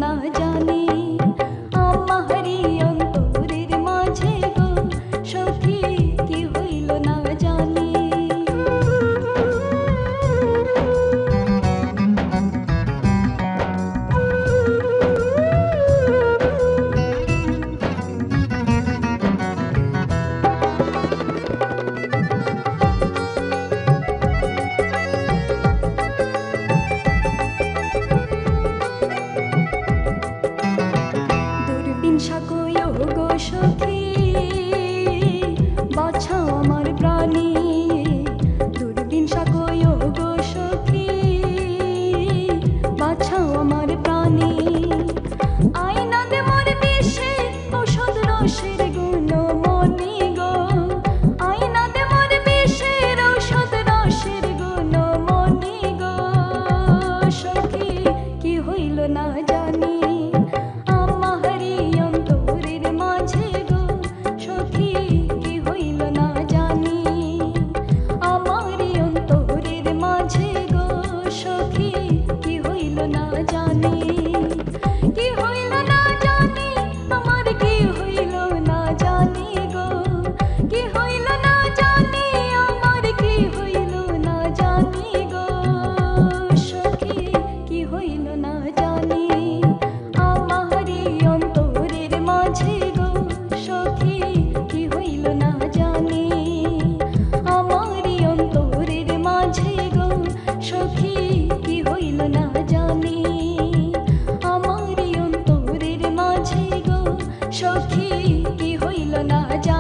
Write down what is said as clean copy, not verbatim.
না জানি আমারি অন্তরের মাঝে গো সখী কি হইল না জানি। গো সখী বাছাও আমার প্রাণী, দুর্দিন সাকয় গো সখী বাছাও আমার প্রাণী। আয়না দে মোর বিষে ঔষধ রসের গুণ মনি গো, আয়না দে মোর বিষের ঔষধ রসের গুণ মনি গো সখী কি হইল না জানি আমারি অন্তরের মাঝে গো সখী কি হইল না জানি আমারি অন্তরের মাঝে গো সখী কি হইল না জানি। কি হইল না জানি আমার কি হইল না জানি গো, কি হইল না জানি আমার কি হইল না জানি গো সখী কি হইল না জানি আমারি অন্তরের মাঝে গো সখী কি হইল না জানি আমারি অন্তরের মাঝে গো সখী কি হইল না জানি আমারি অন্তরের মাঝে গো সখী কি হইল না জানি।